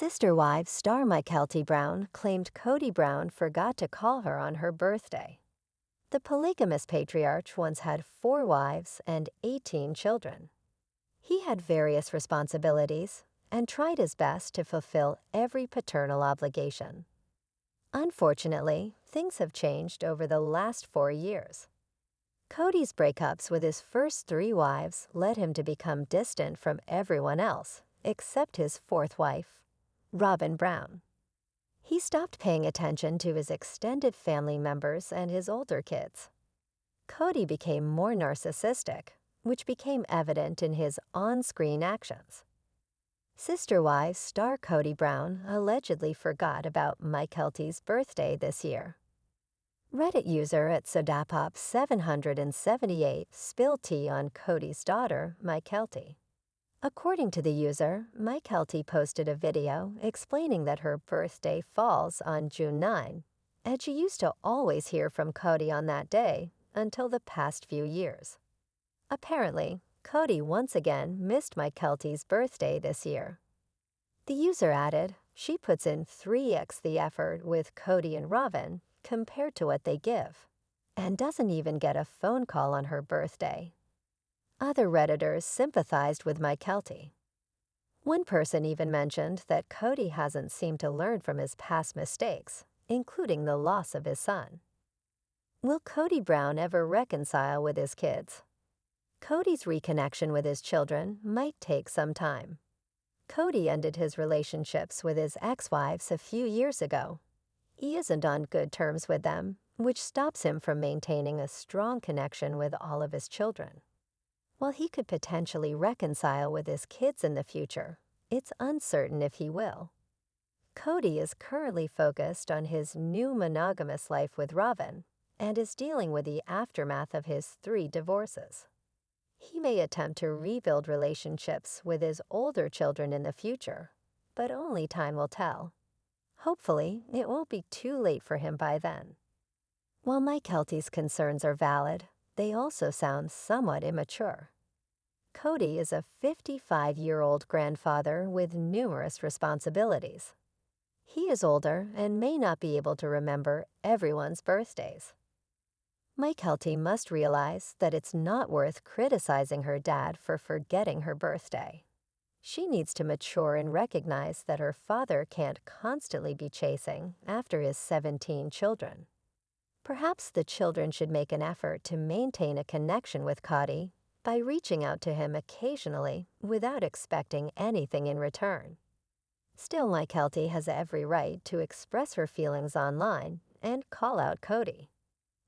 Sister Wives star Kody Brown claimed Cody Brown forgot to call her on her birthday. The polygamous patriarch once had 4 wives and 18 children. He had various responsibilities and tried his best to fulfill every paternal obligation. Unfortunately, things have changed over the last 4 years. Cody's breakups with his first 3 wives led him to become distant from everyone else except his 4th wife, Robyn Brown. He stopped paying attention to his extended family members and his older kids. Cody became more narcissistic, which became evident in his on-screen actions. Sister Wives star Cody Brown allegedly forgot about Kody's birthday this year. Reddit user at Sodapop778 spilled tea on Cody's daughter, Kody. According to the user, Kody posted a video explaining that her birthday falls on June 9, and she used to always hear from Cody on that day until the past few years. Apparently, Cody once again missed Kody's birthday this year. The user added, she puts in 3x the effort with Cody and Robyn compared to what they give, and doesn't even get a phone call on her birthday. Other Redditors sympathized with Kody. One person even mentioned that Cody hasn't seemed to learn from his past mistakes, including the loss of his son. Will Cody Brown ever reconcile with his kids? Cody's reconnection with his children might take some time. Cody ended his relationships with his ex-wives a few years ago. He isn't on good terms with them, which stops him from maintaining a strong connection with all of his children. While he could potentially reconcile with his kids in the future, it's uncertain if he will. Cody is currently focused on his new monogamous life with Robyn and is dealing with the aftermath of his 3 divorces. He may attempt to rebuild relationships with his older children in the future, but only time will tell. Hopefully, it won't be too late for him by then. While Kody's concerns are valid, they also sound somewhat immature. Cody is a 55-year-old grandfather with numerous responsibilities. He is older and may not be able to remember everyone's birthdays. Kody must realize that it's not worth criticizing her dad for forgetting her birthday. She needs to mature and recognize that her father can't constantly be chasing after his 17 children. Perhaps the children should make an effort to maintain a connection with Cody by reaching out to him occasionally without expecting anything in return. Still, Kody has every right to express her feelings online and call out Cody.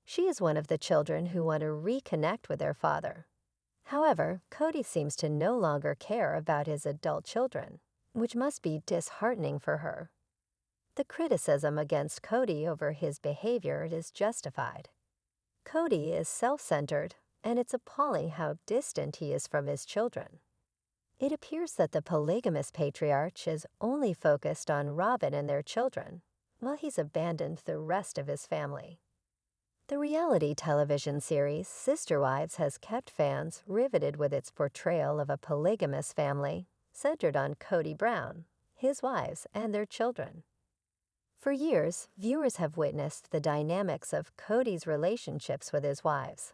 She is one of the children who want to reconnect with their father. However, Cody seems to no longer care about his adult children, which must be disheartening for her. The criticism against Cody over his behavior is justified. Cody is self-centered, and it's appalling how distant he is from his children. It appears that the polygamous patriarch is only focused on Robyn and their children, while he's abandoned the rest of his family. The reality television series Sister Wives has kept fans riveted with its portrayal of a polygamous family centered on Cody Brown, his wives, and their children. For years, viewers have witnessed the dynamics of Cody's relationships with his wives,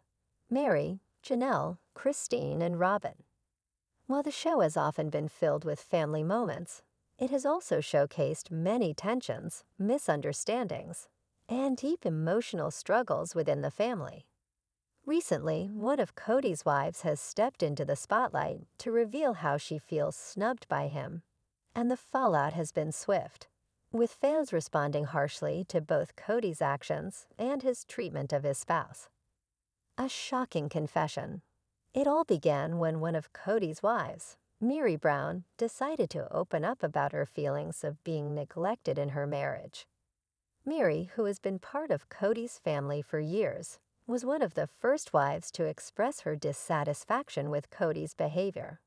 Meri, Janelle, Christine, and Robyn. While the show has often been filled with family moments, it has also showcased many tensions, misunderstandings, and deep emotional struggles within the family. Recently, one of Cody's wives has stepped into the spotlight to reveal how she feels snubbed by him, and the fallout has been swift, with fans responding harshly to both Cody's actions and his treatment of his spouse. A shocking confession. It all began when one of Cody's wives, Meri Brown, decided to open up about her feelings of being neglected in her marriage. Meri, who has been part of Cody's family for years, was one of the first wives to express her dissatisfaction with Cody's behavior.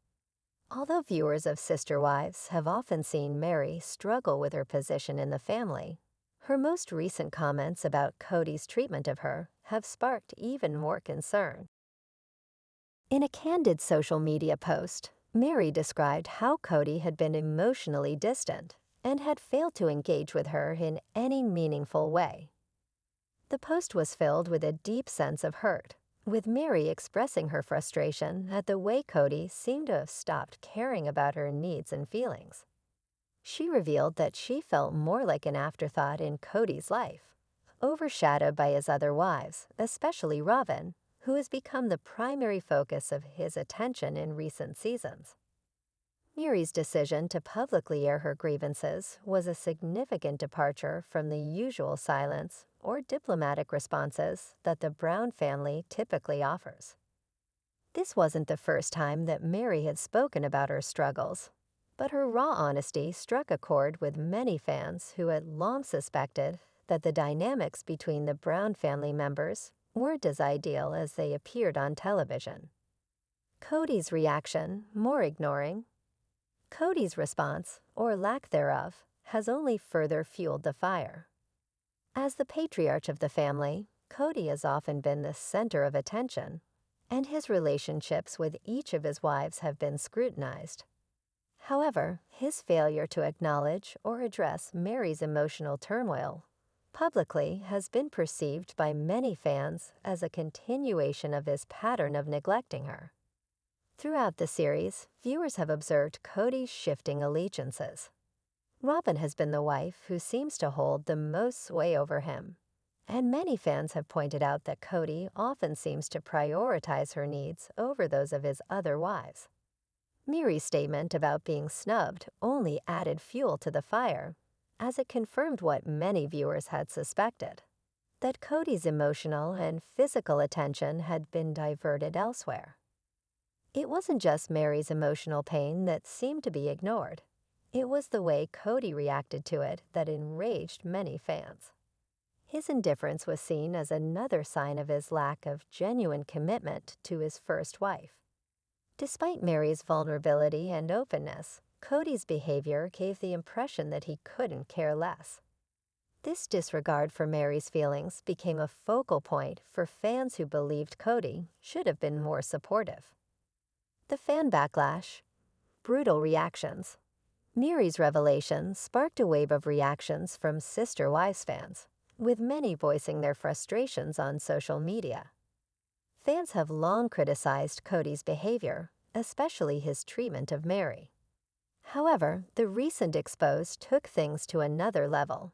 Although viewers of Sister Wives have often seen Meri struggle with her position in the family, her most recent comments about Cody's treatment of her have sparked even more concern. In a candid social media post, Meri described how Cody had been emotionally distant and had failed to engage with her in any meaningful way. The post was filled with a deep sense of hurt, with Meri expressing her frustration at the way Kody seemed to have stopped caring about her needs and feelings. She revealed that she felt more like an afterthought in Kody's life, overshadowed by his other wives, especially Robyn, who has become the primary focus of his attention in recent seasons. Meri's decision to publicly air her grievances was a significant departure from the usual silence or diplomatic responses that the Brown family typically offers. This wasn't the first time that Meri had spoken about her struggles, but her raw honesty struck a chord with many fans who had long suspected that the dynamics between the Brown family members weren't as ideal as they appeared on television. Kody's reaction, more ignoring. Kody's response, or lack thereof, has only further fueled the fire. As the patriarch of the family, Kody has often been the center of attention, and his relationships with each of his wives have been scrutinized. However, his failure to acknowledge or address Meri's emotional turmoil publicly has been perceived by many fans as a continuation of his pattern of neglecting her. Throughout the series, viewers have observed Kody's shifting allegiances. Robyn has been the wife who seems to hold the most sway over him, and many fans have pointed out that Kody often seems to prioritize her needs over those of his other wives. Meri's statement about being snubbed only added fuel to the fire, as it confirmed what many viewers had suspected, that Kody's emotional and physical attention had been diverted elsewhere. It wasn't just Meri's emotional pain that seemed to be ignored. It was the way Kody reacted to it that enraged many fans. His indifference was seen as another sign of his lack of genuine commitment to his first wife. Despite Meri's vulnerability and openness, Kody's behavior gave the impression that he couldn't care less. This disregard for Meri's feelings became a focal point for fans who believed Kody should have been more supportive. The fan backlash, brutal reactions. Meri's revelation sparked a wave of reactions from Sister Wives fans, with many voicing their frustrations on social media. Fans have long criticized Kody's behavior, especially his treatment of Meri. However, the recent expose took things to another level,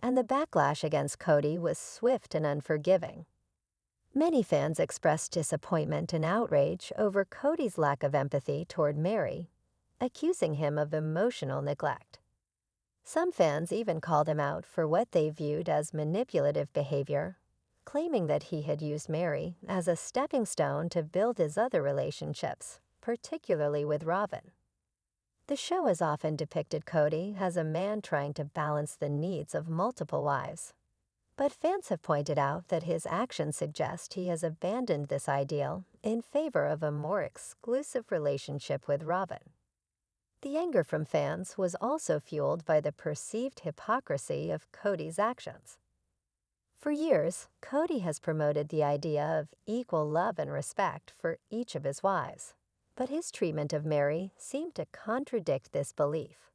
and the backlash against Kody was swift and unforgiving. Many fans expressed disappointment and outrage over Kody's lack of empathy toward Meri, accusing him of emotional neglect. Some fans even called him out for what they viewed as manipulative behavior, claiming that he had used Meri as a stepping stone to build his other relationships, particularly with Robyn. The show has often depicted Kody as a man trying to balance the needs of multiple wives, but fans have pointed out that his actions suggest he has abandoned this ideal in favor of a more exclusive relationship with Robyn. The anger from fans was also fueled by the perceived hypocrisy of Kody's actions. For years, Kody has promoted the idea of equal love and respect for each of his wives, but his treatment of Meri seemed to contradict this belief.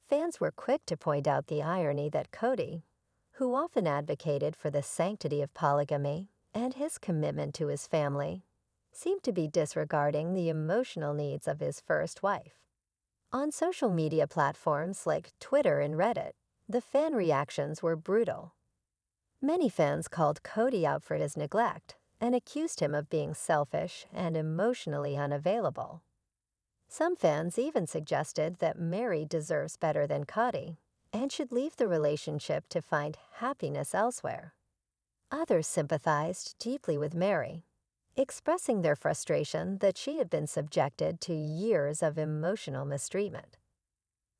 Fans were quick to point out the irony that Kody, who often advocated for the sanctity of polygamy and his commitment to his family, seemed to be disregarding the emotional needs of his first wife. On social media platforms like Twitter and Reddit, the fan reactions were brutal. Many fans called Kody out for his neglect and accused him of being selfish and emotionally unavailable. Some fans even suggested that Meri deserves better than Kody and should leave the relationship to find happiness elsewhere. Others sympathized deeply with Meri, expressing their frustration that she had been subjected to years of emotional mistreatment.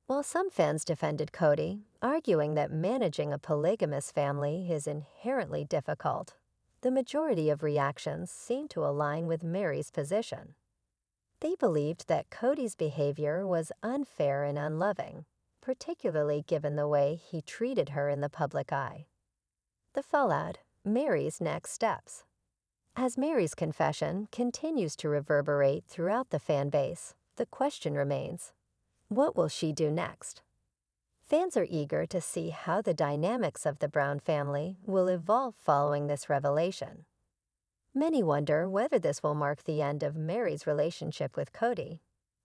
While some fans defended Kody, arguing that managing a polygamous family is inherently difficult, the majority of reactions seemed to align with Meri's position. They believed that Kody's behavior was unfair and unloving, particularly given the way he treated her in the public eye. The fallout, Meri's next steps. As Meri's confession continues to reverberate throughout the fan base, the question remains, what will she do next? Fans are eager to see how the dynamics of the Brown family will evolve following this revelation. Many wonder whether this will mark the end of Meri's relationship with Kody,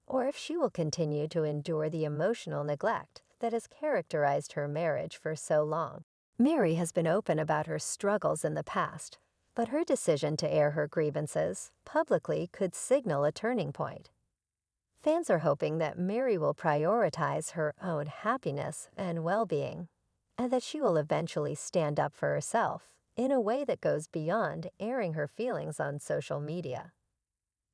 or if she will continue to endure the emotional neglect that has characterized her marriage for so long. Meri has been open about her struggles in the past, but her decision to air her grievances publicly could signal a turning point. Fans are hoping that Meri will prioritize her own happiness and well-being, and that she will eventually stand up for herself in a way that goes beyond airing her feelings on social media.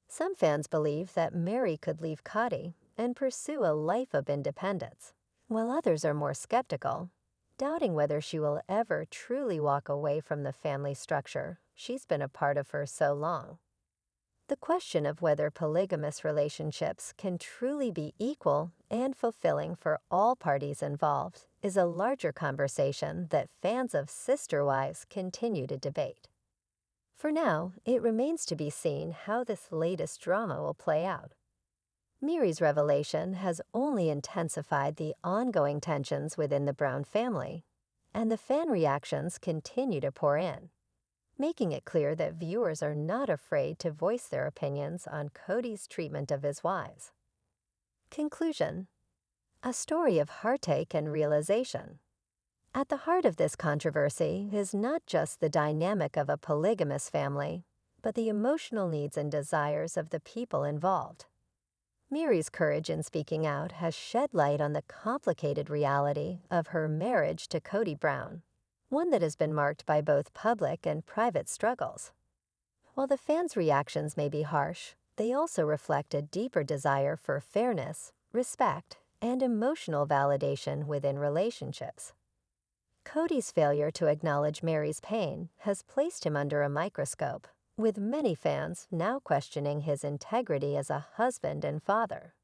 Some fans believe that Meri could leave Kody and pursue a life of independence, while others are more skeptical, doubting whether she will ever truly walk away from the family structure she's been a part of for so long. The question of whether polygamous relationships can truly be equal and fulfilling for all parties involved is a larger conversation that fans of sister wives continue to debate. For now, it remains to be seen how this latest drama will play out. Meri's revelation has only intensified the ongoing tensions within the Brown family, and the fan reactions continue to pour in, making it clear that viewers are not afraid to voice their opinions on Kody's treatment of his wives. Conclusion: a story of heartache and realization. At the heart of this controversy is not just the dynamic of a polygamous family, but the emotional needs and desires of the people involved. Meri's courage in speaking out has shed light on the complicated reality of her marriage to Cody Brown, one that has been marked by both public and private struggles. While the fans' reactions may be harsh, they also reflect a deeper desire for fairness, respect, and emotional validation within relationships. Kody's failure to acknowledge Meri's pain has placed him under a microscope, with many fans now questioning his integrity as a husband and father.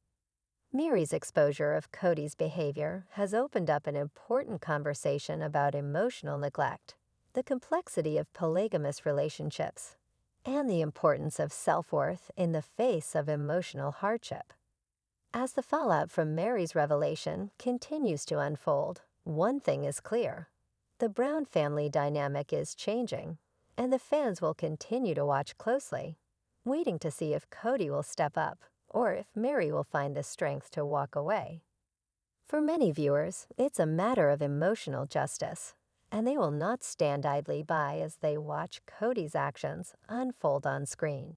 Meri's exposure of Kody's behavior has opened up an important conversation about emotional neglect, the complexity of polygamous relationships, and the importance of self-worth in the face of emotional hardship. As the fallout from Meri's revelation continues to unfold, one thing is clear: the Brown family dynamic is changing, and the fans will continue to watch closely, waiting to see if Kody will step up or if Meri will find the strength to walk away. For many viewers, it's a matter of emotional justice, and they will not stand idly by as they watch Kody's actions unfold on screen.